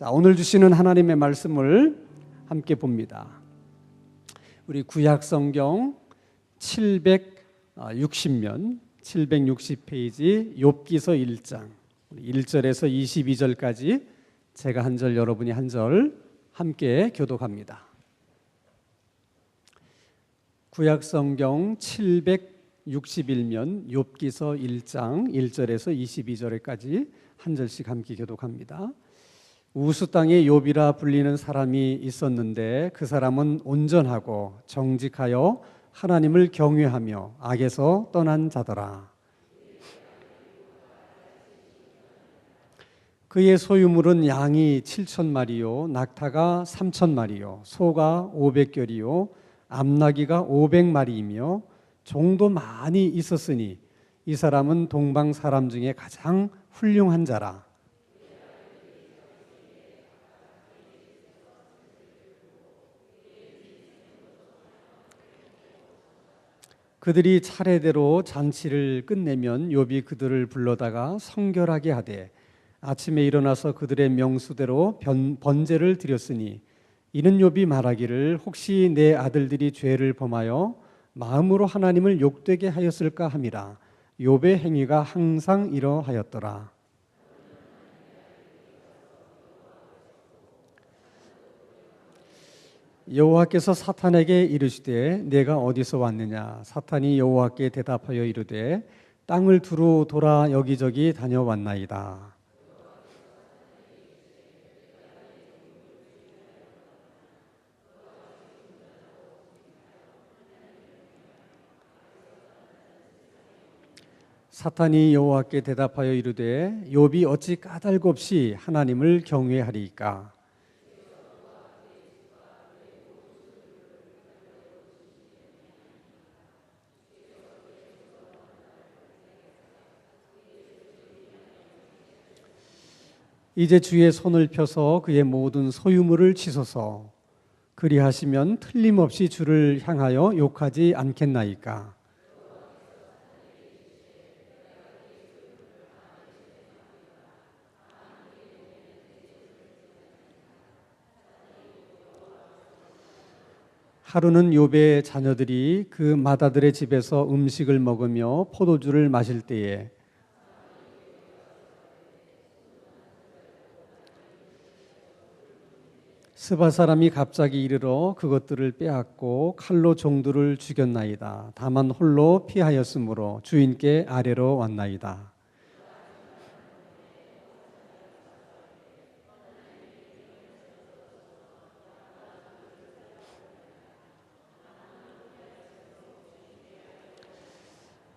자, 오늘 주시는 하나님의 말씀을 함께 봅니다. 우리 구약 성경 760면 760페이지 욥기서 1장 1절에서 22절까지 제가 한 절 여러분이 한 절 함께 교독합니다. 구약 성경 761면 욥기서 1장 1절에서 22절까지 한 절씩 함께 교독합니다. 우스 땅에 욥이라 불리는 사람이 있었는데 그 사람은 온전하고 정직하여 하나님을 경외하며 악에서 떠난 자더라. 그의 소유물은 양이 7,000마리요 낙타가 3,000마리요 소가 500결이요 암나귀가 500마리이며 종도 많이 있었으니 이 사람은 동방 사람 중에 가장 훌륭한 자라. 그들이 차례대로 잔치를 끝내면 욥이 그들을 불러다가 성결하게 하되 아침에 일어나서 그들의 명수대로 번제를 드렸으니 이는 욥이 말하기를 혹시 내 아들들이 죄를 범하여 마음으로 하나님을 욕되게 하였을까 함이라. 욥의 행위가 항상 이러하였더라. 여호와께서 사탄에게 이르시되 내가 어디서 왔느냐. 사탄이 여호와께 대답하여 이르되 땅을 두루 돌아 여기저기 다녀왔나이다. 사탄이 여호와께 대답하여 이르되 욥이 어찌 까닭 없이 하나님을 경외하리이까. 이제 주의 손을 펴서 그의 모든 소유물을 치소서. 그리하시면 틀림없이 주를 향하여 욕하지 않겠나이까. 하루는 욥의 자녀들이 그 맏아들의 집에서 음식을 먹으며 포도주를 마실 때에 스바 사람이 갑자기 이르러 그것들을 빼앗고 칼로 종들을 죽였나이다. 다만 홀로 피하였으므로 주인께 아뢰러 왔나이다.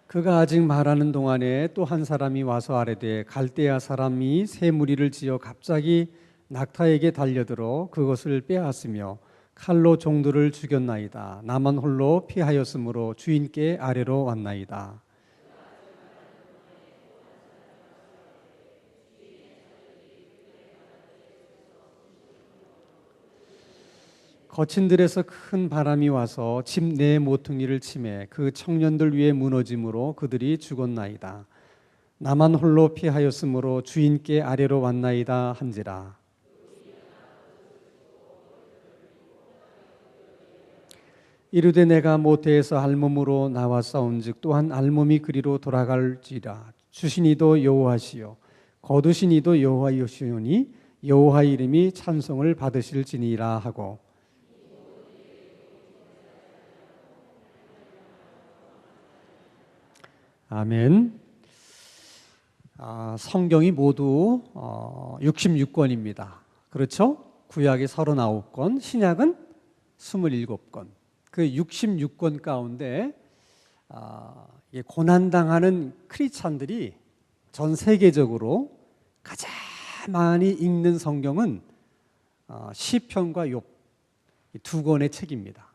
그가 아직 말하는 동안에 또 한 사람이 와서 아뢰되 갈대아 사람이 새 무리를 지어 갑자기 낙타에게 달려들어 그것을 빼앗으며 칼로 종들을 죽였나이다. 나만 홀로 피하였으므로 주인께 아뢰러 왔나이다. 거친 들에서 큰 바람이 와서 집 내 모퉁이를 치매 그 청년들 위에 무너짐으로 그들이 죽었나이다. 나만 홀로 피하였으므로 주인께 아뢰러 왔나이다 한지라. 이르되 내가 모태에서 알몸으로 나왔사온즉 또한 알몸이 그리로 돌아갈지라. 주신 이도 여호와시요 거두신 이도 여호와이시오니 여호와의 이름이 찬송을 받으실지니라 하고. 아멘. 성경이 모두 66권입니다. 그렇죠? 구약이 39권, 신약은 27권. 그 66권 가운데 고난당하는 크리스찬들이 전 세계적으로 가장 많이 읽는 성경은 시편과 욥 이 두 권의 책입니다.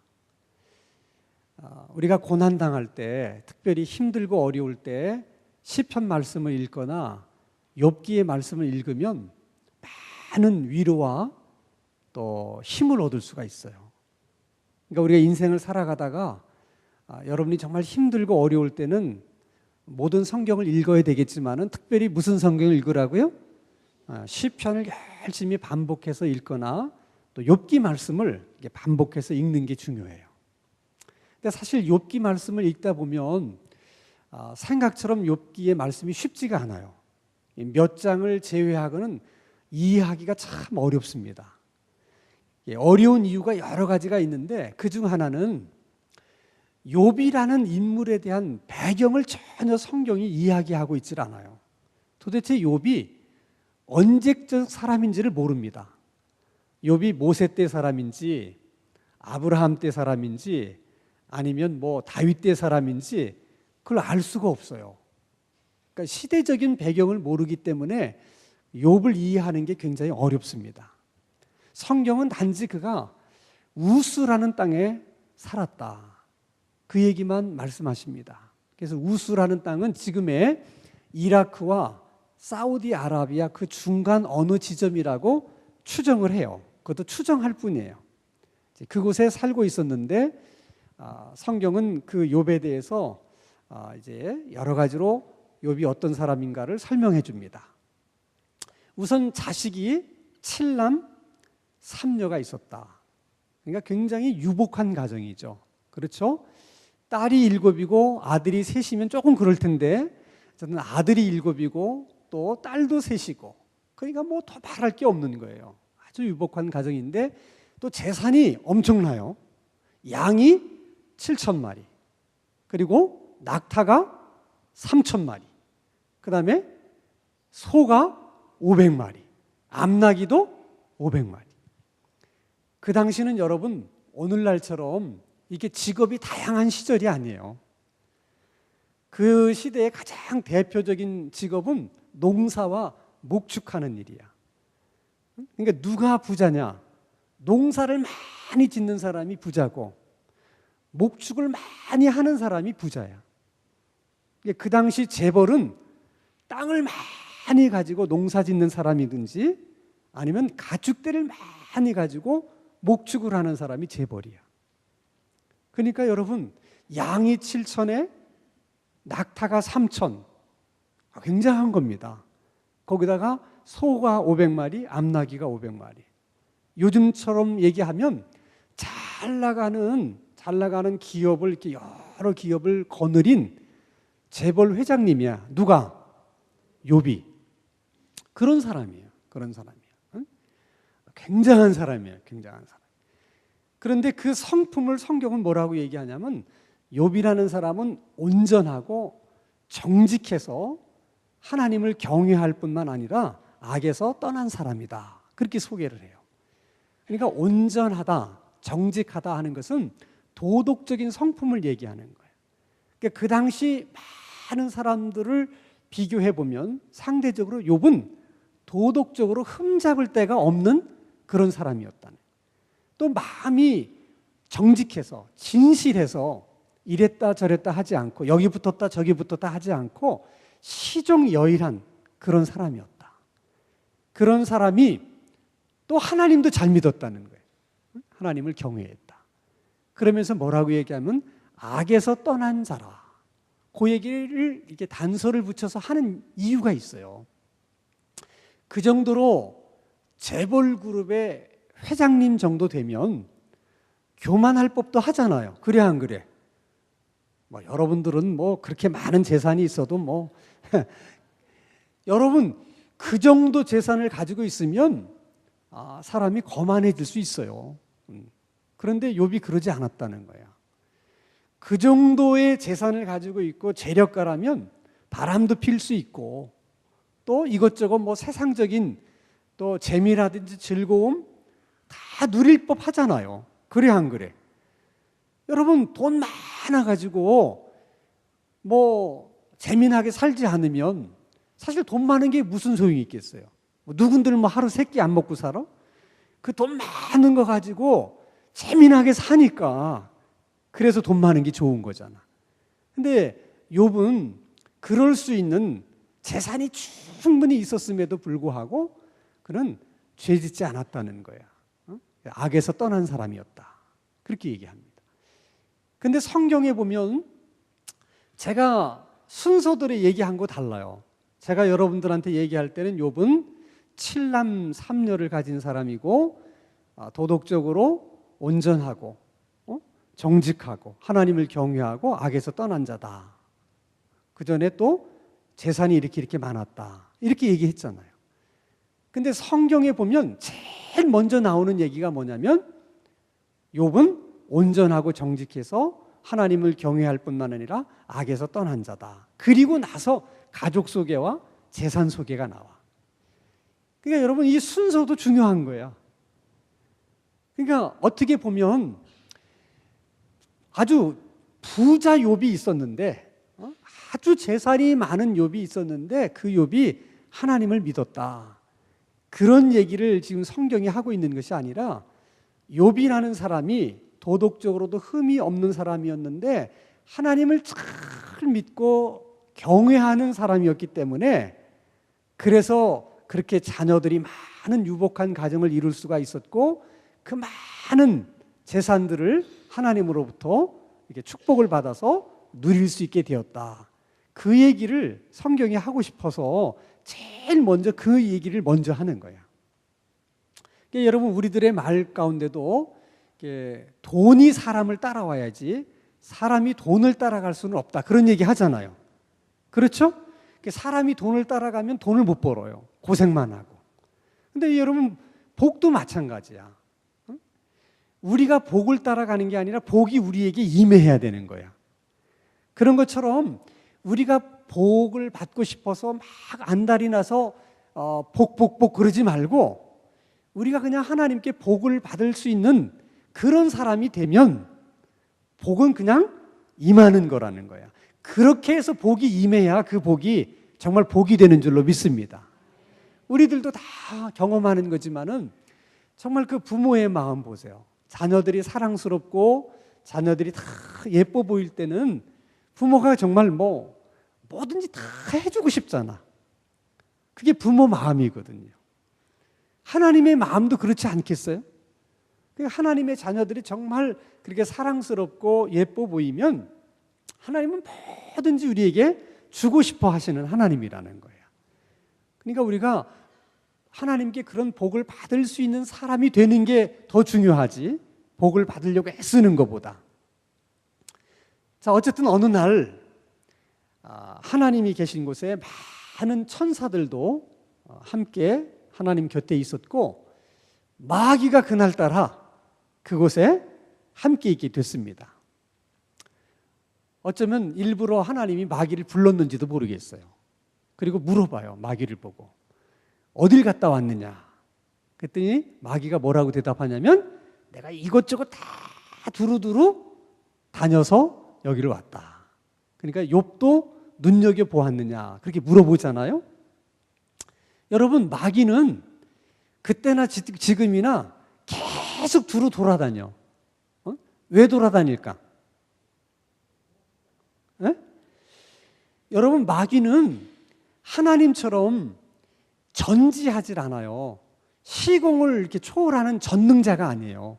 우리가 고난당할 때, 특별히 힘들고 어려울 때 시편 말씀을 읽거나 욥기의 말씀을 읽으면 많은 위로와 또 힘을 얻을 수가 있어요. 그러니까 우리가 인생을 살아가다가 여러분이 정말 힘들고 어려울 때는 모든 성경을 읽어야 되겠지만은 특별히 무슨 성경을 읽으라고요? 시편을 열심히 반복해서 읽거나 또 욥기 말씀을 반복해서 읽는 게 중요해요. 근데 사실 욥기 말씀을 읽다 보면 생각처럼 욥기의 말씀이 쉽지가 않아요. 몇 장을 제외하고는 이해하기가 참 어렵습니다. 어려운 이유가 여러 가지가 있는데 그중 하나는 욥이라는 인물에 대한 배경을 전혀 성경이 이야기하고 있질 않아요. 도대체 욥이 언제적 사람인지를 모릅니다. 욥이 모세 때 사람인지 아브라함 때 사람인지 아니면 뭐 다윗 때 사람인지 그걸 알 수가 없어요. 그러니까 시대적인 배경을 모르기 때문에 욥을 이해하는 게 굉장히 어렵습니다. 성경은 단지 그가 우스라는 땅에 살았다, 그 얘기만 말씀하십니다. 그래서 우스라는 땅은 지금의 이라크와 사우디아라비아 그 중간 어느 지점이라고 추정을 해요. 그것도 추정할 뿐이에요. 그곳에 살고 있었는데 성경은 그 욥에 대해서 이제 여러 가지로 욥이 어떤 사람인가를 설명해 줍니다. 우선 자식이 7남 3녀가 있었다. 그러니까 굉장히 유복한 가정이죠. 그렇죠? 딸이 7이고 아들이 3이면 조금 그럴 텐데 저는 아들이 7이고 또 딸도 3이고 그러니까 뭐 더 말할 게 없는 거예요. 아주 유복한 가정인데 또 재산이 엄청나요. 양이 7,000마리, 그리고 낙타가 3,000마리, 그 다음에 소가 500마리, 암나기도 500마리. 그 당시는 여러분 오늘날처럼 이게 직업이 다양한 시절이 아니에요. 그 시대의 가장 대표적인 직업은 농사와 목축하는 일이야. 그러니까 누가 부자냐? 농사를 많이 짓는 사람이 부자고 목축을 많이 하는 사람이 부자야. 그 당시 재벌은 땅을 많이 가지고 농사 짓는 사람이든지 아니면 가축대를 많이 가지고 목축을 하는 사람이 재벌이야. 그러니까 여러분 양이 7,000에 낙타가 3,000, 굉장한 겁니다. 거기다가 소가 500마리, 암나기가 500마리. 요즘처럼 얘기하면 잘 나가는 기업을 이렇게 여러 기업을 거느린 재벌 회장님이야. 누가? 욥이. 그런 사람이에요. 응? 굉장한 사람이에요. 굉장한 사람. 그런데 그 성품을 성경은 뭐라고 얘기하냐면 욥이라는 사람은 온전하고 정직해서 하나님을 경외할 뿐만 아니라 악에서 떠난 사람이다. 그렇게 소개를 해요. 그러니까 온전하다, 정직하다 하는 것은 도덕적인 성품을 얘기하는 거예요. 그러니까 그 당시 많은 사람들을 비교해 보면 상대적으로 욥은 도덕적으로 흠잡을 데가 없는 그런 사람이었다는. 또 마음이 정직해서 진실해서 이랬다 저랬다 하지 않고 여기 붙었다 저기 붙었다 하지 않고 시종여일한 그런 사람이었다. 그런 사람이 또 하나님도 잘 믿었다는 거예요. 하나님을 경외했다. 그러면서 뭐라고 얘기하면 악에서 떠난 자라. 그 얘기를 이렇게 단서를 붙여서 하는 이유가 있어요. 그 정도로 재벌 그룹의 회장님 정도 되면 교만할 법도 하잖아요. 그래 안 그래? 뭐 여러분들은 뭐 그렇게 많은 재산이 있어도 뭐 여러분 그 정도 재산을 가지고 있으면 사람이 거만해질 수 있어요. 그런데 욥이 그러지 않았다는 거야. 그 정도의 재산을 가지고 있고 재력가라면 바람도 필 수 있고 또 이것저것 뭐 세상적인 또 재미라든지 즐거움 다 누릴 법 하잖아요. 그래 안 그래? 여러분 돈 많아 가지고 뭐 재미나게 살지 않으면 사실 돈 많은 게 무슨 소용이 있겠어요? 누군들 뭐 하루 세 끼 안 먹고 살아? 그 돈 많은 거 가지고 재미나게 사니까 그래서 돈 많은 게 좋은 거잖아. 근데 욥은 그럴 수 있는 재산이 충분히 있었음에도 불구하고 그는 죄 짓지 않았다는 거야. 악에서 떠난 사람이었다. 그렇게 얘기합니다. 근데 성경에 보면 제가 순서대로 얘기한 거 달라요. 제가 여러분들한테 얘기할 때는 욥은 칠남 삼녀를 가진 사람이고 도덕적으로 온전하고 정직하고 하나님을 경외하고 악에서 떠난 자다. 그 전에 또 재산이 이렇게 많았다. 이렇게 얘기했잖아요. 근데 성경에 보면 제일 먼저 나오는 얘기가 뭐냐면 욥은 온전하고 정직해서 하나님을 경외할 뿐만 아니라 악에서 떠난 자다. 그리고 나서 가족 소개와 재산 소개가 나와. 그러니까 여러분 이 순서도 중요한 거야. 그러니까 어떻게 보면 아주 부자 욥이 있었는데 아주 재산이 많은 욥이 있었는데 그 욥이 하나님을 믿었다. 그런 얘기를 지금 성경이 하고 있는 것이 아니라 욥이라는 사람이 도덕적으로도 흠이 없는 사람이었는데 하나님을 잘 믿고 경외하는 사람이었기 때문에 그래서 그렇게 자녀들이 많은 유복한 가정을 이룰 수가 있었고 그 많은 재산들을 하나님으로부터 이렇게 축복을 받아서 누릴 수 있게 되었다. 그 얘기를 성경이 하고 싶어서 제일 먼저 그 얘기를 먼저 하는 거야. 그러니까 여러분 우리들의 말 가운데도 돈이 사람을 따라와야지 사람이 돈을 따라갈 수는 없다. 그런 얘기 하잖아요. 그렇죠? 사람이 돈을 따라가면 돈을 못 벌어요. 고생만 하고. 근데 여러분 복도 마찬가지야. 우리가 복을 따라가는 게 아니라 복이 우리에게 임해야 되는 거야. 그런 것처럼 우리가 복을 받고 싶어서 막 안달이 나서 복 그러지 말고 우리가 그냥 하나님께 복을 받을 수 있는 그런 사람이 되면 복은 그냥 임하는 거라는 거야. 그렇게 해서 복이 임해야 그 복이 정말 복이 되는 줄로 믿습니다. 우리들도 다 경험하는 거지만은 정말 그 부모의 마음 보세요. 자녀들이 사랑스럽고 자녀들이 다 예뻐 보일 때는 부모가 정말 뭐든지 다 해주고 싶잖아. 그게 부모 마음이거든요. 하나님의 마음도 그렇지 않겠어요? 하나님의 자녀들이 정말 그렇게 사랑스럽고 예뻐 보이면 하나님은 뭐든지 우리에게 주고 싶어 하시는 하나님이라는 거예요. 그러니까 우리가 하나님께 그런 복을 받을 수 있는 사람이 되는 게 더 중요하지 복을 받으려고 애쓰는 것보다. 자, 어쨌든 어느 날 하나님이 계신 곳에 많은 천사들도 함께 하나님 곁에 있었고 마귀가 그날따라 그곳에 함께 있게 됐습니다. 어쩌면 일부러 하나님이 마귀를 불렀는지도 모르겠어요. 그리고 물어봐요. 마귀를 보고 어딜 갔다 왔느냐. 그랬더니 마귀가 뭐라고 대답하냐면 내가 이것저것 다 두루두루 다녀서 여기를 왔다. 그러니까 욥도 눈여겨보았느냐 그렇게 물어보잖아요. 여러분 마귀는 그때나 지금이나 계속 두루 돌아다녀. 왜 돌아다닐까? 에? 여러분 마귀는 하나님처럼 전지하질 않아요. 시공을 이렇게 초월하는 전능자가 아니에요.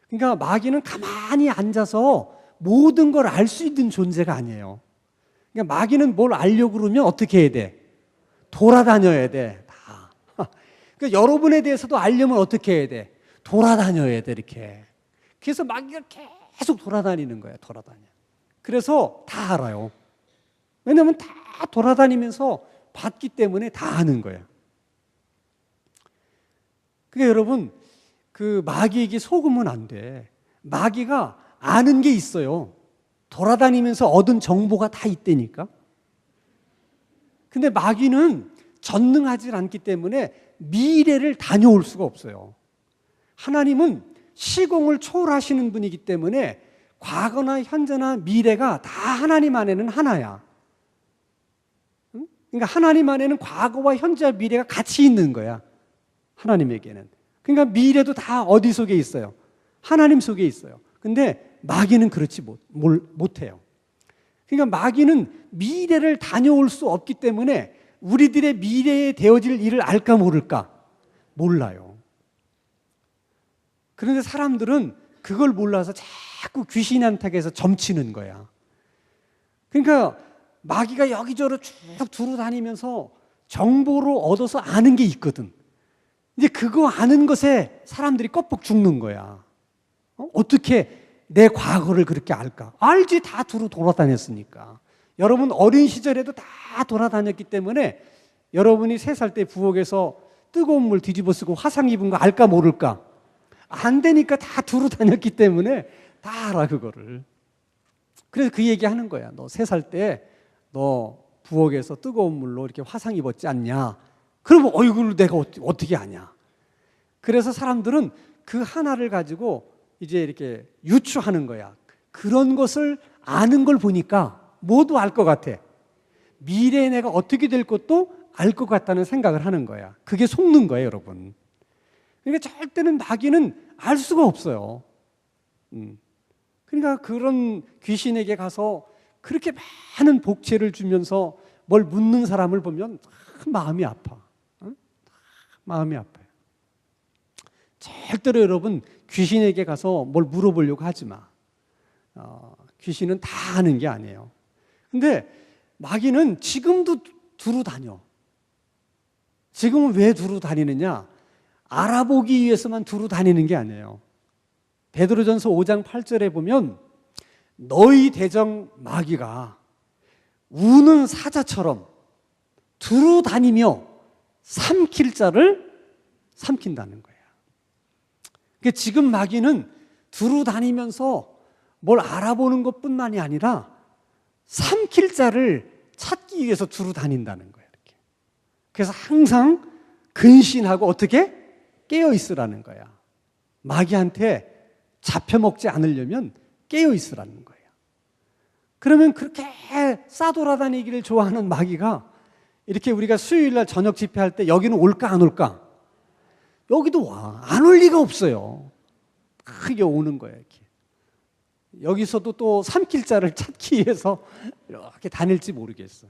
그러니까 마귀는 가만히 앉아서 모든 걸 알 수 있는 존재가 아니에요. 그러니까 마귀는 뭘 알려고 그러면 어떻게 해야 돼? 돌아다녀야 돼. 다. 그러니까 여러분에 대해서도 알려면 어떻게 해야 돼? 돌아다녀야 돼 이렇게. 그래서 마귀가 계속 돌아다니는 거예요. 돌아다녀. 그래서 다 알아요. 왜냐하면 다 돌아다니면서 봤기 때문에 다 아는 거예요. 그러니까 여러분 그 마귀에게 속으면 안 돼. 마귀가 아는 게 있어요. 돌아다니면서 얻은 정보가 다 있다니까. 근데 마귀는 전능하지 않기 때문에 미래를 다녀올 수가 없어요. 하나님은 시공을 초월하시는 분이기 때문에 과거나 현재나 미래가 다 하나님 안에는 하나야. 그러니까 하나님 안에는 과거와 현재와 미래가 같이 있는 거야. 하나님에게는. 그러니까 미래도 다 어디 속에 있어요? 하나님 속에 있어요. 근데 마귀는 그렇지 못해요. 그러니까 마귀는 미래를 다녀올 수 없기 때문에 우리들의 미래에 되어질 일을 알까 모를까? 몰라요. 그런데 사람들은 그걸 몰라서 자꾸 귀신한테 해서 점치는 거야. 그러니까 마귀가 여기저기 쭉 두루 다니면서 정보를 얻어서 아는 게 있거든. 이제 그거 아는 것에 사람들이 껍벅 죽는 거야. 어떻게 내 과거를 그렇게 알까? 알지, 다 두루 돌아다녔으니까. 여러분 어린 시절에도 다 돌아다녔기 때문에 여러분이 3살 때 부엌에서 뜨거운 물 뒤집어 쓰고 화상 입은 거 알까 모를까? 안 되니까 다 두루 다녔기 때문에 다 알아, 그거를. 그래서 그 얘기 하는 거야. 너 3살 때 너 부엌에서 뜨거운 물로 이렇게 화상 입었지 않냐? 그러면 얼굴을 내가 어떻게 아냐? 그래서 사람들은 그 하나를 가지고 이제 이렇게 유추하는 거야. 그런 것을 아는 걸 보니까 모두 알 것 같아. 미래에 내가 어떻게 될 것도 알 것 같다는 생각을 하는 거야. 그게 속는 거예요, 여러분. 그러니까 절대는 마귀는 알 수가 없어요. 그러니까 그런 귀신에게 가서 그렇게 많은 복채를 주면서 뭘 묻는 사람을 보면 마음이 아파. 마음이 아파요. 절대로 여러분 귀신에게 가서 뭘 물어보려고 하지 마. 귀신은 다 아는 게 아니에요. 근데 마귀는 지금도 두루 다녀. 지금은 왜 두루 다니느냐? 알아보기 위해서만 두루 다니는 게 아니에요. 베드로전서 5장 8절에 보면 너희 대적 마귀가 우는 사자처럼 두루 다니며 삼킬 자를 삼킨다는 거예요. 그러니까 지금 마귀는 두루 다니면서 뭘 알아보는 것뿐만이 아니라 삼킬 자를 찾기 위해서 두루 다닌다는 거예요. 이렇게. 그래서 항상 근신하고 어떻게? 깨어 있으라는 거야. 마귀한테 잡혀먹지 않으려면 깨어 있으라는 거예요. 그러면 그렇게 싸돌아다니기를 좋아하는 마귀가 이렇게 우리가 수요일날 저녁 집회할 때 여기는 올까 안 올까? 여기도 와. 안 올 리가 없어요. 크게 오는 거예요. 이렇게. 여기서도 또 삼킬 자를 찾기 위해서 이렇게 다닐지 모르겠어.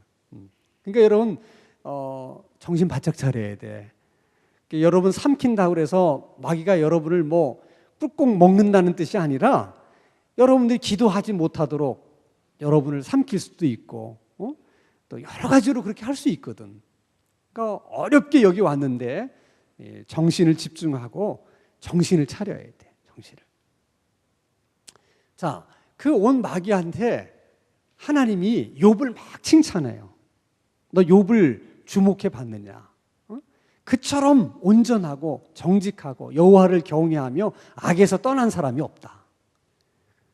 그러니까 여러분 정신 바짝 차려야 돼. 그러니까 여러분 삼킨다고 그래서 마귀가 여러분을 뭐 꾹꾹 먹는다는 뜻이 아니라 여러분들이 기도하지 못하도록 여러분을 삼킬 수도 있고 또 여러 가지로 그렇게 할 수 있거든. 그러니까 어렵게 여기 왔는데 정신을 집중하고 정신을 차려야 돼. 정신을. 자, 그 온 마귀한테 하나님이 욥을 막 칭찬해요. 너 욥을 주목해 봤느냐? 그처럼 온전하고 정직하고 여호와를 경외하며 악에서 떠난 사람이 없다.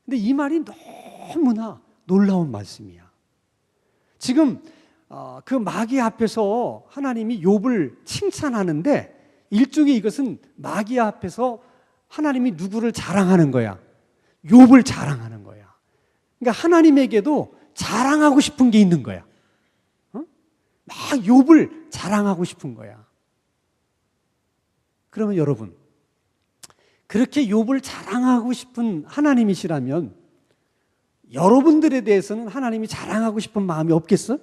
근데 이 말이 너무나 놀라운 말씀이야. 지금 그 마귀 앞에서 하나님이 욥을 칭찬하는데 일종의 이것은 마귀 앞에서 하나님이 누구를 자랑하는 거야? 욥을 자랑하는 거야. 그러니까 하나님에게도 자랑하고 싶은 게 있는 거야. 막 욥을 자랑하고 싶은 거야. 그러면 여러분, 그렇게 욥을 자랑하고 싶은 하나님이시라면 여러분들에 대해서는 하나님이 자랑하고 싶은 마음이 없겠어?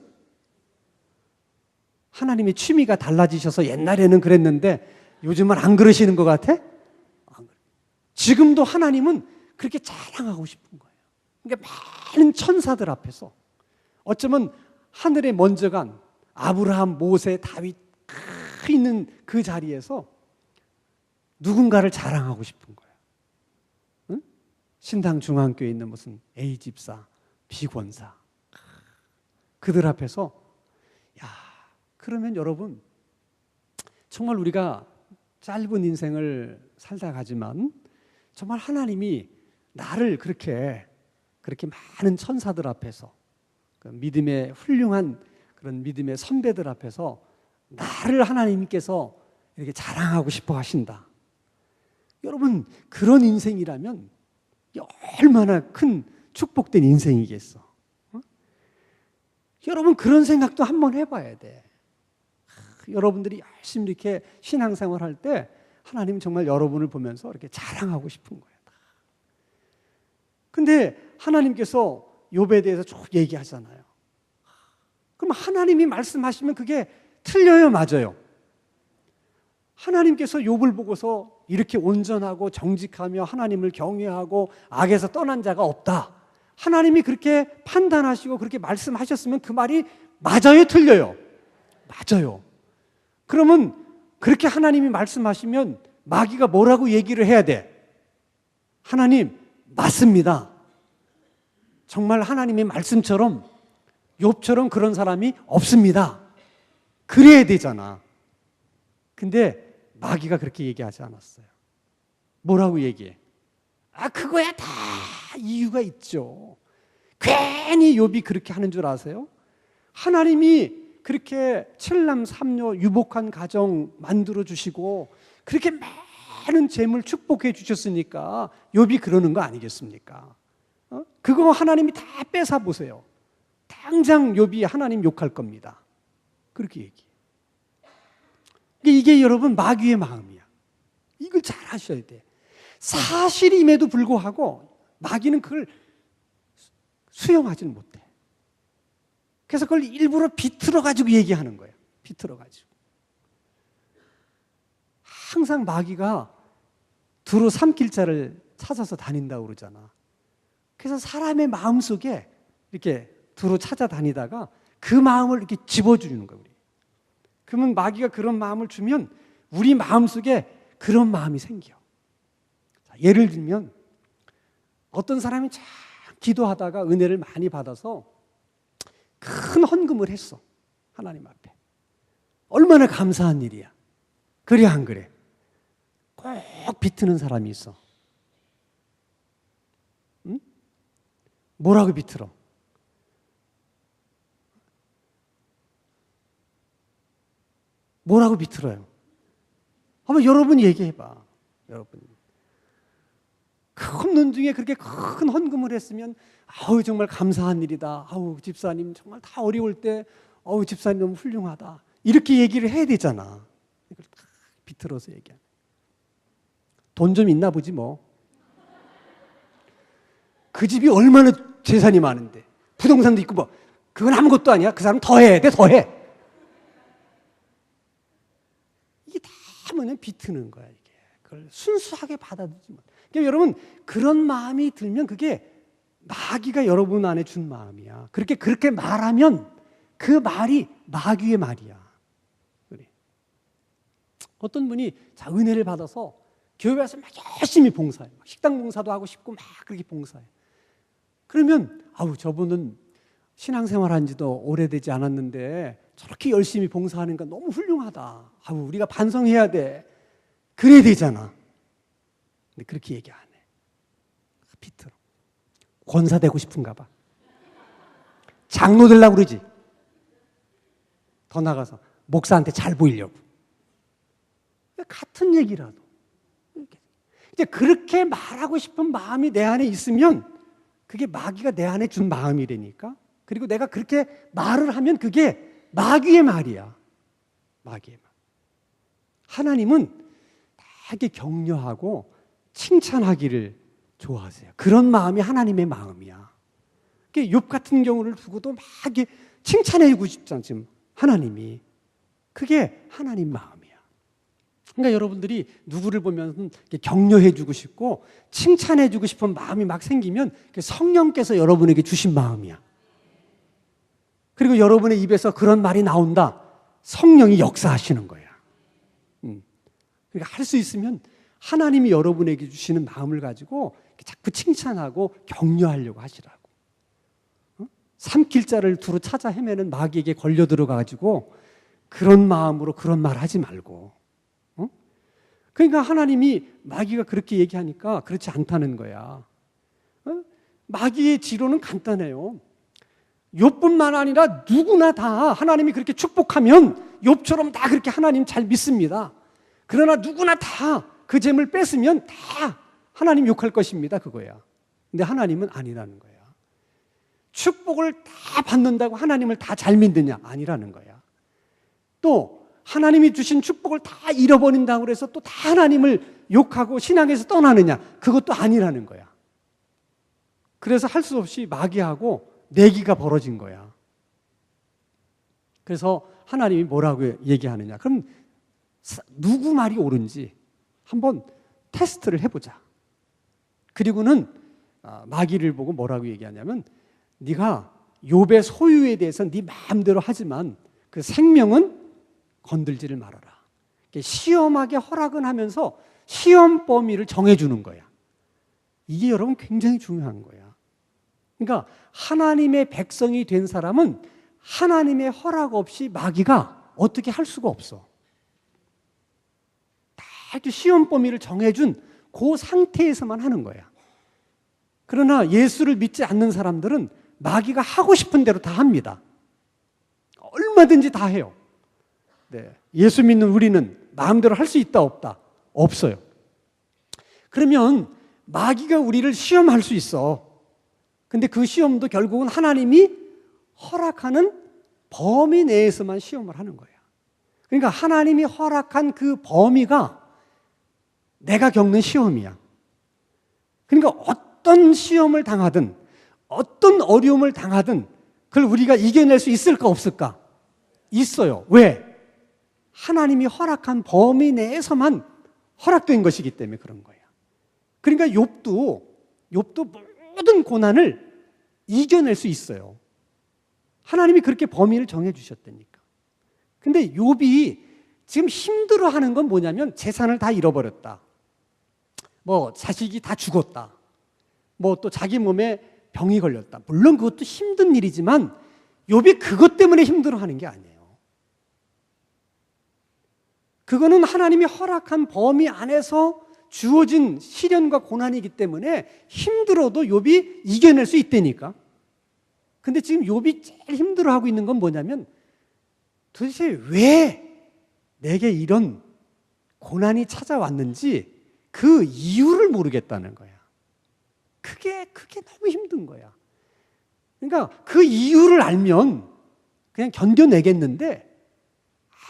하나님의 취미가 달라지셔서 옛날에는 그랬는데 요즘은 안 그러시는 것 같아? 지금도 하나님은 그렇게 자랑하고 싶은 거예요. 그러니까 많은 천사들 앞에서 어쩌면 하늘에 먼저 간 아브라함, 모세, 다윗 있는 그 자리에서 누군가를 자랑하고 싶은 거예요. 응? 신당 중앙교회에 있는 무슨 A 집사, B 권사 그들 앞에서 그러면 여러분 정말 우리가 짧은 인생을 살다 가지만 정말 하나님이 나를 그렇게 많은 천사들 앞에서 그 믿음의 훌륭한 그런 믿음의 선배들 앞에서 나를 하나님께서 이렇게 자랑하고 싶어 하신다. 여러분 그런 인생이라면 얼마나 큰 축복된 인생이겠어. 여러분 그런 생각도 한번 해봐야 돼. 여러분들이 열심히 이렇게 신앙생활 할 때 하나님 정말 여러분을 보면서 이렇게 자랑하고 싶은 거예요. 근데 하나님께서 욥에 대해서 쭉 얘기하잖아요. 그럼 하나님이 말씀하시면 그게 틀려요, 맞아요? 하나님께서 욥을 보고서 이렇게 온전하고 정직하며 하나님을 경외하고 악에서 떠난 자가 없다. 하나님이 그렇게 판단하시고 그렇게 말씀하셨으면 그 말이 맞아요, 틀려요? 맞아요. 그러면 그렇게 하나님이 말씀하시면 마귀가 뭐라고 얘기를 해야 돼? 하나님, 맞습니다. 정말 하나님의 말씀처럼 욥처럼 그런 사람이 없습니다. 그래야 되잖아. 근데 마귀가 그렇게 얘기하지 않았어요. 뭐라고 얘기해? 그거야 다 이유가 있죠. 괜히 욥이 그렇게 하는 줄 아세요? 하나님이 그렇게 7남 3녀 유복한 가정 만들어 주시고 그렇게 많은 재물 축복해 주셨으니까 욥이 그러는 거 아니겠습니까? 그거 하나님이 다 뺏어 보세요. 당장 욥이 하나님 욕할 겁니다. 그렇게 얘기해. 이게 여러분 마귀의 마음이야. 이걸 잘 아셔야 돼. 사실임에도 불구하고 마귀는 그걸 수용하지는 못해. 그래서 그걸 일부러 비틀어 가지고 얘기하는 거예요. 비틀어 가지고. 항상 마귀가 두루 삼킬 자를 찾아서 다닌다고 그러잖아. 그래서 사람의 마음속에 이렇게 두루 찾아다니다가 그 마음을 이렇게 집어주는 거예요. 그러면 마귀가 그런 마음을 주면 우리 마음속에 그런 마음이 생겨. 예를 들면 어떤 사람이 참 기도하다가 은혜를 많이 받아서 큰 헌금을 했어. 하나님 앞에. 얼마나 감사한 일이야. 그래 안 그래? 꼭 비트는 사람이 있어. 응? 뭐라고 비틀어? 뭐라고 비틀어요? 한번 여러분 얘기해봐. 여러분. 큰 돈 중에 그렇게 큰 헌금을 했으면 아우 정말 감사한 일이다. 아우 집사님 정말 다 어려울 때 아우 집사님 너무 훌륭하다. 이렇게 얘기를 해야 되잖아. 이걸 다 비틀어서 얘기하네. 돈 좀 있나 보지 뭐. 그 집이 얼마나 재산이 많은데 부동산도 있고 뭐 그건 아무것도 아니야. 그 사람 더 해야 돼. 더 해. 이게 다 뭐냐면 비트는 거야. 이게 그걸 순수하게 받아들이지 못. 그러니까 여러분 그런 마음이 들면 그게 마귀가 여러분 안에 준 마음이야. 그렇게 말하면 그 말이 마귀의 말이야. 그래. 어떤 분이 자 은혜를 받아서 교회 와서 막 열심히 봉사해. 식당 봉사도 하고 싶고 막 그렇게 봉사해. 그러면 아우 저분은 신앙생활한 지도 오래되지 않았는데 저렇게 열심히 봉사하는 건 너무 훌륭하다. 아우 우리가 반성해야 돼. 그래야 되잖아. 근데 그렇게 얘기 안 해. 비틀어. 권사 되고 싶은가 봐. 장로 되려고 그러지. 더 나가서 목사한테 잘 보이려고. 같은 얘기라도. 이제 그렇게 말하고 싶은 마음이 내 안에 있으면 그게 마귀가 내 안에 준 마음이라니까. 그리고 내가 그렇게 말을 하면 그게 마귀의 말이야. 마귀의 말. 하나님은 되게 격려하고 칭찬하기를 좋아하세요. 그런 마음이 하나님의 마음이야. 욥 같은 경우를 두고도 막 칭찬해주고 싶잖아, 지금 하나님이. 그게 하나님 마음이야. 그러니까 여러분들이 누구를 보면 격려해주고 싶고 칭찬해주고 싶은 마음이 막 생기면 성령께서 여러분에게 주신 마음이야. 그리고 여러분의 입에서 그런 말이 나온다. 성령이 역사하시는 거야. 그러니까 할 수 있으면 하나님이 여러분에게 주시는 마음을 가지고 자꾸 칭찬하고 격려하려고 하시라고. 삼킬 자를 두루 찾아 헤매는 마귀에게 걸려 들어가가지고 그런 마음으로 그런 말 하지 말고. 그러니까 하나님이 마귀가 그렇게 얘기하니까 그렇지 않다는 거야. 마귀의 지론은 간단해요. 욥뿐만 아니라 누구나 다 하나님이 그렇게 축복하면 욥처럼 다 그렇게 하나님 잘 믿습니다. 그러나 누구나 다 그 재물 뺏으면 다 하나님 욕할 것입니다. 그거야. 근데 하나님은 아니라는 거야. 축복을 다 받는다고 하나님을 다 잘 믿느냐? 아니라는 거야. 또 하나님이 주신 축복을 다 잃어버린다고 해서 또 다 하나님을 욕하고 신앙에서 떠나느냐? 그것도 아니라는 거야. 그래서 할 수 없이 마귀하고 내기가 벌어진 거야. 그래서 하나님이 뭐라고 얘기하느냐? 그럼 누구 말이 옳은지 한번 테스트를 해보자. 그리고는 마귀를 보고 뭐라고 얘기하냐면 네가 욥의 소유에 대해서 네 마음대로 하지만 그 생명은 건들지를 말아라. 시험하게 허락은 하면서 시험 범위를 정해주는 거야. 이게 여러분 굉장히 중요한 거야. 그러니까 하나님의 백성이 된 사람은 하나님의 허락 없이 마귀가 어떻게 할 수가 없어. 다 시험 범위를 정해준 그 상태에서만 하는 거야. 그러나 예수를 믿지 않는 사람들은 마귀가 하고 싶은 대로 다 합니다. 얼마든지 다 해요. 네. 예수 믿는 우리는 마음대로 할 수 있다 없다? 없어요. 그러면 마귀가 우리를 시험할 수 있어. 근데 그 시험도 결국은 하나님이 허락하는 범위 내에서만 시험을 하는 거예요. 그러니까 하나님이 허락한 그 범위가 내가 겪는 시험이야. 그러니까 어떤 시험을 당하든 어떤 어려움을 당하든 그걸 우리가 이겨낼 수 있을까 없을까? 있어요. 왜? 하나님이 허락한 범위 내에서만 허락된 것이기 때문에 그런 거예요. 그러니까 욥도 모든 고난을 이겨낼 수 있어요. 하나님이 그렇게 범위를 정해 주셨다니까. 근데 욥이 지금 힘들어하는 건 뭐냐면 재산을 다 잃어버렸다. 뭐 자식이 다 죽었다. 뭐 또 자기 몸에 병이 걸렸다. 물론 그것도 힘든 일이지만 욥이 그것 때문에 힘들어하는 게 아니에요. 그거는 하나님이 허락한 범위 안에서 주어진 시련과 고난이기 때문에 힘들어도 욥이 이겨낼 수 있다니까. 근데 지금 욥이 제일 힘들어하고 있는 건 뭐냐면 도대체 왜 내게 이런 고난이 찾아왔는지 그 이유를 모르겠다는 거야. 그게 너무 힘든 거야. 그러니까 그 이유를 알면 그냥 견뎌내겠는데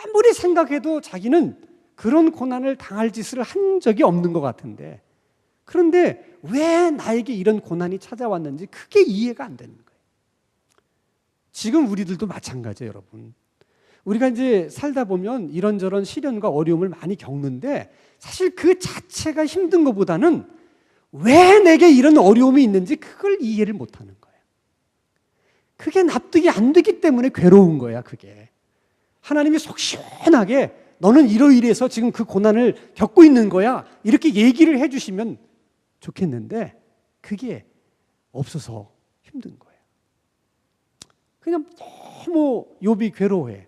아무리 생각해도 자기는 그런 고난을 당할 짓을 한 적이 없는 것 같은데 그런데 왜 나에게 이런 고난이 찾아왔는지 그게 이해가 안 되는 거예요. 지금 우리들도 마찬가지예요, 여러분. 우리가 이제 살다 보면 이런저런 시련과 어려움을 많이 겪는데 사실 그 자체가 힘든 것보다는 왜 내게 이런 어려움이 있는지 그걸 이해를 못하는 거예요. 그게 납득이 안 되기 때문에 괴로운 거야, 그게. 하나님이 속 시원하게 너는 이러이러해서 지금 그 고난을 겪고 있는 거야 이렇게 얘기를 해주시면 좋겠는데 그게 없어서 힘든 거예요. 그냥 너무 욥이 괴로워해.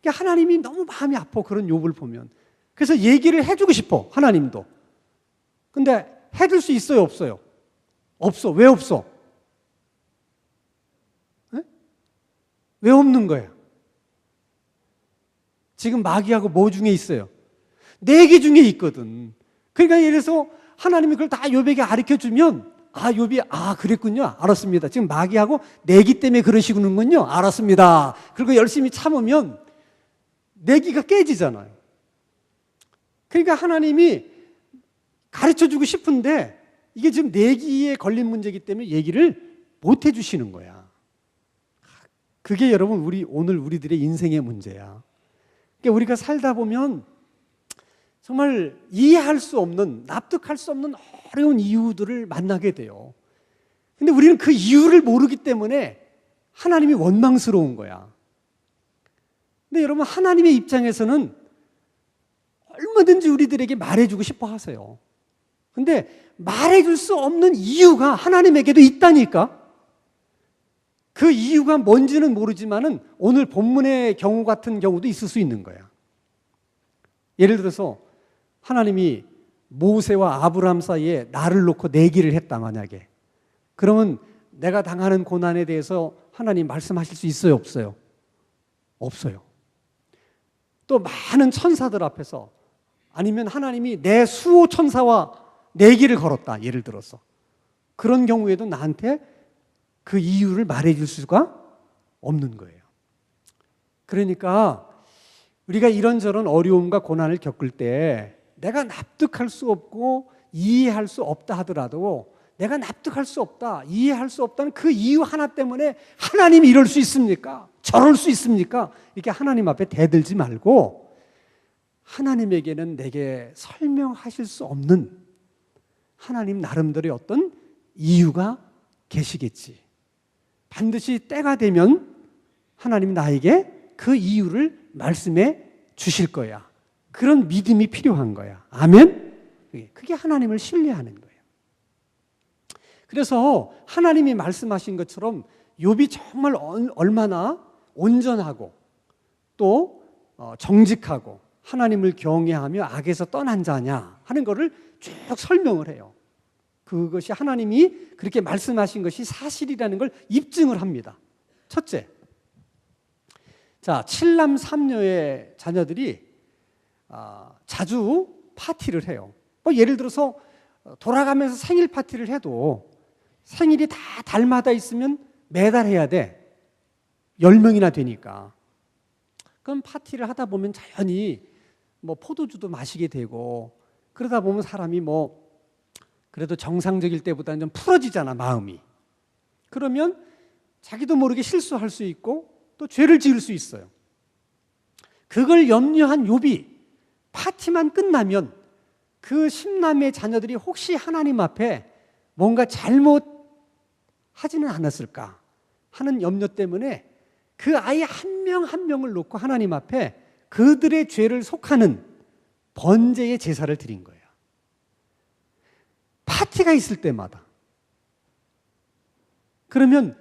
그러니까 하나님이 너무 마음이 아파, 그런 욥을 보면. 그래서 얘기를 해주고 싶어, 하나님도. 근데 해줄 수 있어요, 없어요? 없어. 왜 없어? 네? 왜 없는 거야? 지금 마귀하고 뭐 중에 있어요? 내기 중에 있거든. 그러니까 예를 들어서 하나님이 그걸 다 욥에게 가르쳐주면 욥이 그랬군요. 알았습니다. 지금 마귀하고 내기 때문에 그러시는군요. 알았습니다. 그리고 열심히 참으면 내기가 깨지잖아요. 그러니까 하나님이 가르쳐주고 싶은데 이게 지금 내기에 걸린 문제이기 때문에 얘기를 못 해주시는 거야. 그게 여러분 오늘 우리들의 인생의 문제야. 그러니까 우리가 살다 보면 정말 이해할 수 없는, 납득할 수 없는 어려운 이유들을 만나게 돼요. 근데 우리는 그 이유를 모르기 때문에 하나님이 원망스러운 거야. 근데 여러분, 하나님의 입장에서는 얼마든지 우리들에게 말해주고 싶어 하세요. 근데 말해줄 수 없는 이유가 하나님에게도 있다니까. 그 이유가 뭔지는 모르지만은 오늘 본문의 경우 같은 경우도 있을 수 있는 거야. 예를 들어서 하나님이 모세와 아브라함 사이에 나를 놓고 내기를 했다, 만약에. 그러면 내가 당하는 고난에 대해서 하나님 말씀하실 수 있어요, 없어요? 없어요. 또 많은 천사들 앞에서, 아니면 하나님이 내 수호 천사와 내기를 걸었다, 예를 들어서. 그런 경우에도 나한테 그 이유를 말해줄 수가 없는 거예요. 그러니까 우리가 이런저런 어려움과 고난을 겪을 때 내가 납득할 수 없고 이해할 수 없다 하더라도, 내가 납득할 수 없다, 이해할 수 없다는 그 이유 하나 때문에 하나님이 이럴 수 있습니까? 저럴 수 있습니까? 이렇게 하나님 앞에 대들지 말고, 하나님에게는 내게 설명하실 수 없는 하나님 나름대로의 어떤 이유가 계시겠지. 반드시 때가 되면 하나님이 나에게 그 이유를 말씀해 주실 거야. 그런 믿음이 필요한 거야. 아멘? 그게 하나님을 신뢰하는 거예요. 그래서 하나님이 말씀하신 것처럼 욥이 정말 얼마나 온전하고 또 정직하고 하나님을 경외하며 악에서 떠난 자냐 하는 것을 쭉 설명을 해요. 그것이 하나님이 그렇게 말씀하신 것이 사실이라는 걸 입증을 합니다. 첫째, 자, 7남 3녀의 자녀들이 자주 파티를 해요. 예를 들어서 돌아가면서 생일 파티를 해도 생일이 다 달마다 있으면 매달 해야 돼. 10명이나 되니까. 그럼 파티를 하다 보면 자연히 포도주도 마시게 되고 그러다 보면 사람이 그래도 정상적일 때보다는 좀 풀어지잖아, 마음이. 그러면 자기도 모르게 실수할 수 있고 또 죄를 지을 수 있어요. 그걸 염려한 욥이 파티만 끝나면 그 10남의 자녀들이 혹시 하나님 앞에 뭔가 잘못하지는 않았을까 하는 염려 때문에 그 아이 한 명 한 명을 놓고 하나님 앞에 그들의 죄를 속하는 번제의 제사를 드린 거예요. 파티가 있을 때마다. 그러면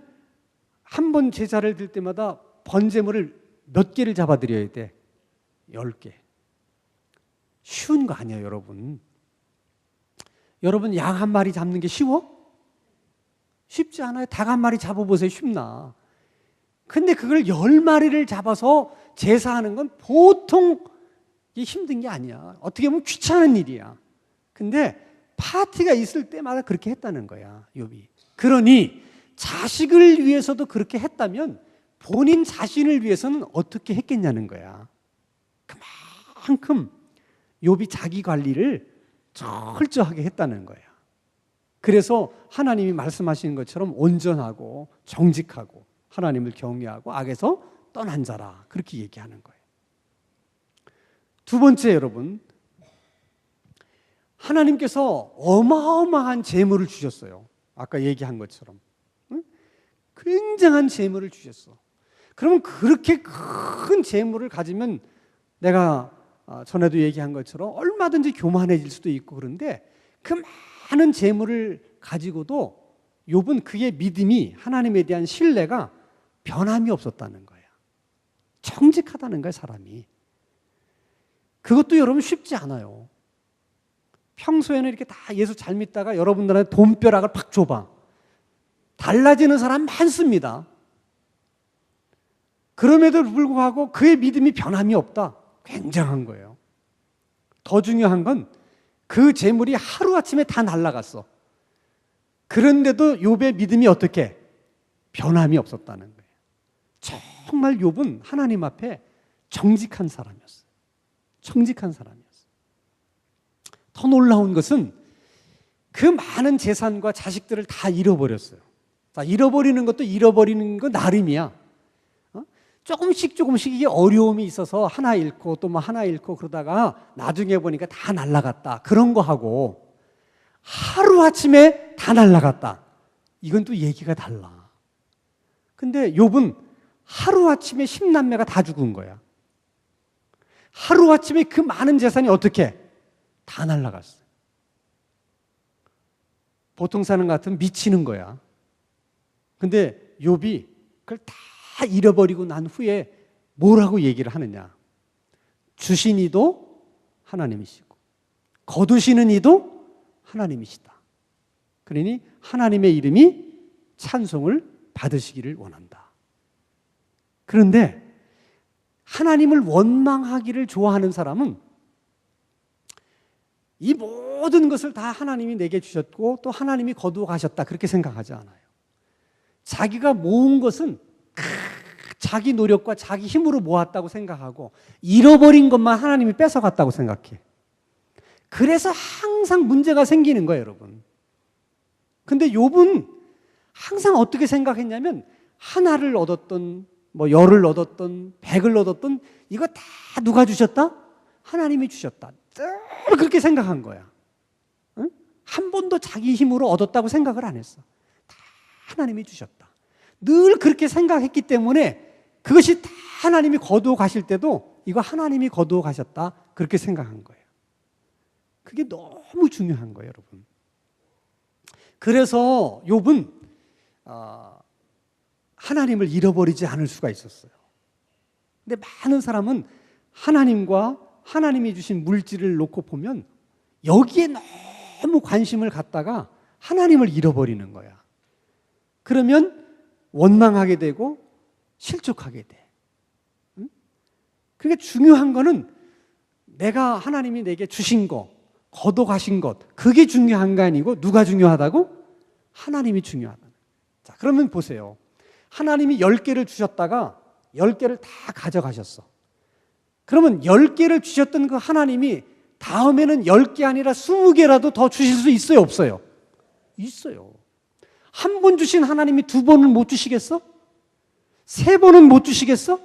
한 번 제사를 드릴 때마다 번제물을 몇 개를 잡아드려야 돼? 10개. 쉬운 거 아니에요, 여러분. 여러분, 양 한 마리 잡는 게 쉬워? 쉽지 않아요. 닭 한 마리 잡아보세요. 쉽나? 근데 그걸 10마리를 잡아서 제사하는 건 보통 힘든 게 아니야. 어떻게 보면 귀찮은 일이야. 근데 파티가 있을 때마다 그렇게 했다는 거야, 욥이. 그러니 자식을 위해서도 그렇게 했다면 본인 자신을 위해서는 어떻게 했겠냐는 거야. 그만큼 욥이 자기 관리를 철저하게 했다는 거야. 그래서 하나님이 말씀하시는 것처럼 온전하고 정직하고 하나님을 경외하고 악에서 떠난 자라, 그렇게 얘기하는 거예요. 두 번째, 여러분, 하나님께서 어마어마한 재물을 주셨어요. 아까 얘기한 것처럼. 굉장한 재물을 주셨어. 그러면 그렇게 큰 재물을 가지면 내가 전에도 얘기한 것처럼 얼마든지 교만해질 수도 있고, 그런데 그 많은 재물을 가지고도 욥은 그의 믿음이, 하나님에 대한 신뢰가 변함이 없었다는 거야. 정직하다는 거야, 사람이. 그것도 여러분 쉽지 않아요. 평소에는 이렇게 다 예수 잘 믿다가 여러분들한테 돈벼락을 팍 줘봐. 달라지는 사람 많습니다. 그럼에도 불구하고 그의 믿음이 변함이 없다. 굉장한 거예요. 더 중요한 건 그 재물이 하루아침에 다 날아갔어. 그런데도 욥의 믿음이 어떻게? 변함이 없었다는 거예요. 정말 욥은 하나님 앞에 정직한 사람이었어요. 정직한 사람이었어요. 더 놀라운 것은 그 많은 재산과 자식들을 다 잃어버렸어요. 자, 잃어버리는 것도 잃어버리는 거 나름이야. 조금씩 이게 어려움이 있어서 하나 잃고 또 하나 잃고 그러다가 나중에 보니까 다 날아갔다. 그런 거 하고 하루아침에 다 날아갔다. 이건 또 얘기가 달라. 근데 욥은 하루아침에 10남매가 다 죽은 거야. 하루아침에 그 많은 재산이 어떻게? 다 날아갔어요. 보통 사람 같으면 미치는 거야. 근데 욥이 그걸 다 잃어버리고 난 후에 뭐라고 얘기를 하느냐? 주신 이도 하나님이시고 거두시는 이도 하나님이시다. 그러니 하나님의 이름이 찬송을 받으시기를 원한다. 그런데 하나님을 원망하기를 좋아하는 사람은 이 모든 것을 다 하나님이 내게 주셨고 또 하나님이 거두어 가셨다, 그렇게 생각하지 않아요. 자기가 모은 것은 자기 노력과 자기 힘으로 모았다고 생각하고 잃어버린 것만 하나님이 뺏어갔다고 생각해. 그래서 항상 문제가 생기는 거예요, 여러분. 근데 욥은 항상 어떻게 생각했냐면 하나를 얻었던 열을 얻었던 100을 얻었던 이거 다 누가 주셨다? 하나님이 주셨다. 늘 그렇게 생각한 거야. 응? 한 번도 자기 힘으로 얻었다고 생각을 안 했어. 다 하나님이 주셨다. 늘 그렇게 생각했기 때문에 그것이 다 하나님이 거두어 가실 때도 이거 하나님이 거두어 가셨다. 그렇게 생각한 거예요. 그게 너무 중요한 거예요, 여러분. 그래서 욥은 하나님을 잃어버리지 않을 수가 있었어요. 근데 많은 사람은 하나님과 하나님이 주신 물질을 놓고 보면 여기에 너무 관심을 갖다가 하나님을 잃어버리는 거야. 그러면 원망하게 되고 실족하게 돼. 그러니까 중요한 거는 내가 하나님이 내게 주신 거, 거둬가신 것, 그게 중요한 거 아니고 누가 중요하다고? 하나님이 중요하다. 자, 그러면 보세요. 하나님이 10개를 주셨다가 10개를 다 가져가셨어. 그러면 10개를 주셨던 그 하나님이 다음에는 10개 아니라 20개라도 더 주실 수 있어요, 없어요? 있어요. 한 번 주신 하나님이 2번은 못 주시겠어? 3번은 못 주시겠어?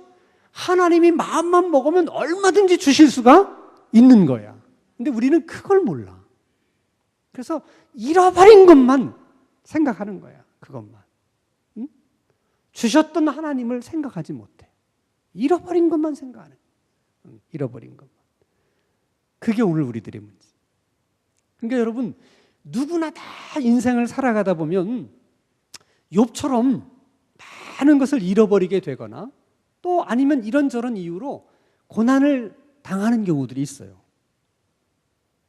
하나님이 마음만 먹으면 얼마든지 주실 수가 있는 거야. 근데 우리는 그걸 몰라. 그래서 잃어버린 것만 생각하는 거야. 그것만. 응? 주셨던 하나님을 생각하지 못해. 잃어버린 것만 생각하는 거야. 잃어버린 것만. 그게 오늘 우리들의 문제. 그러니까 여러분, 누구나 다 인생을 살아가다 보면 욥처럼 많은 것을 잃어버리게 되거나 또 아니면 이런저런 이유로 고난을 당하는 경우들이 있어요.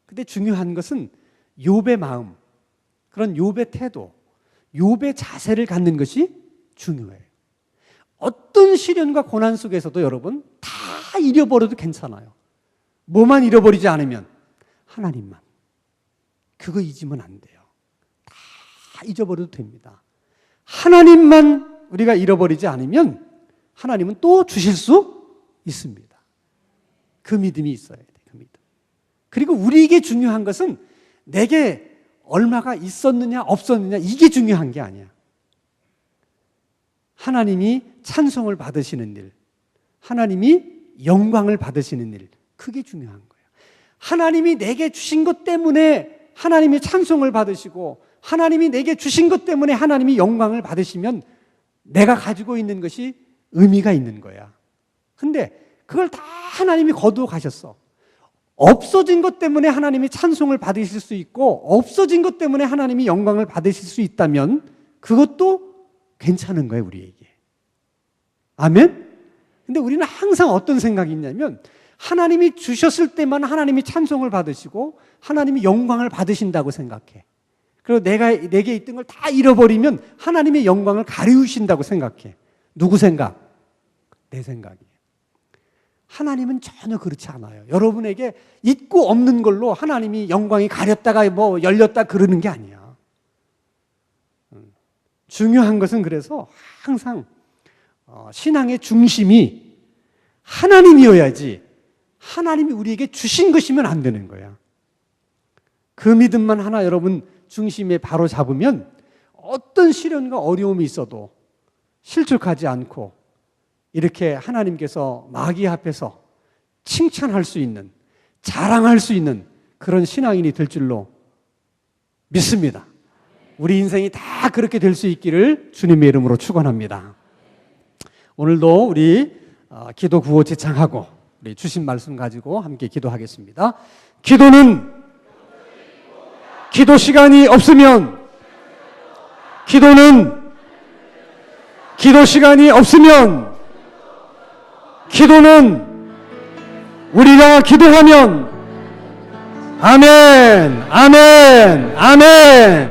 근데 중요한 것은 욥의 마음, 그런 욥의 태도, 욥의 자세를 갖는 것이 중요해요. 어떤 시련과 고난 속에서도 여러분 다 잃어버려도 괜찮아요. 뭐만 잃어버리지 않으면 하나님만. 그거 잊으면 안 돼요. 다 잊어버려도 됩니다. 하나님만 우리가 잃어버리지 않으면 하나님은 또 주실 수 있습니다. 그 믿음이 있어야 돼요. 그 믿음. 그리고 우리에게 중요한 것은 내게 얼마가 있었느냐 없었느냐 이게 중요한 게 아니야. 하나님이 찬송을 받으시는 일, 하나님이 영광을 받으시는 일, 그게 중요한 거예요. 하나님이 내게 주신 것 때문에 하나님이 찬송을 받으시고 하나님이 내게 주신 것 때문에 하나님이 영광을 받으시면 내가 가지고 있는 것이 의미가 있는 거야. 근데 그걸 다 하나님이 거두어 가셨어. 없어진 것 때문에 하나님이 찬송을 받으실 수 있고 없어진 것 때문에 하나님이 영광을 받으실 수 있다면 그것도 괜찮은 거예요, 우리에게. 아멘? 근데 우리는 항상 어떤 생각이 있냐면 하나님이 주셨을 때만 하나님이 찬송을 받으시고 하나님이 영광을 받으신다고 생각해. 그리고 내게 있던 걸 다 잃어버리면 하나님의 영광을 가리우신다고 생각해. 누구 생각? 내 생각이에요. 하나님은 전혀 그렇지 않아요. 여러분에게 있고 없는 걸로 하나님이 영광이 가렸다가 뭐 열렸다 그러는 게 아니야. 중요한 것은 그래서 항상 신앙의 중심이 하나님이어야지 하나님이 우리에게 주신 것이면 안 되는 거야. 그 믿음만 하나 여러분 중심에 바로 잡으면 어떤 시련과 어려움이 있어도 실족하지 않고 이렇게 하나님께서 마귀 앞에서 칭찬할 수 있는, 자랑할 수 있는 그런 신앙인이 될 줄로 믿습니다. 우리 인생이 다 그렇게 될 수 있기를 주님의 이름으로 축원합니다. 오늘도 우리 기도 구호 제창하고 우리 주신 말씀 가지고 함께 기도하겠습니다. 기도는 기도 시간이 없으면 기도는 기도 시간이 없으면 기도는 우리가 기도하면 아멘, 아멘, 아멘.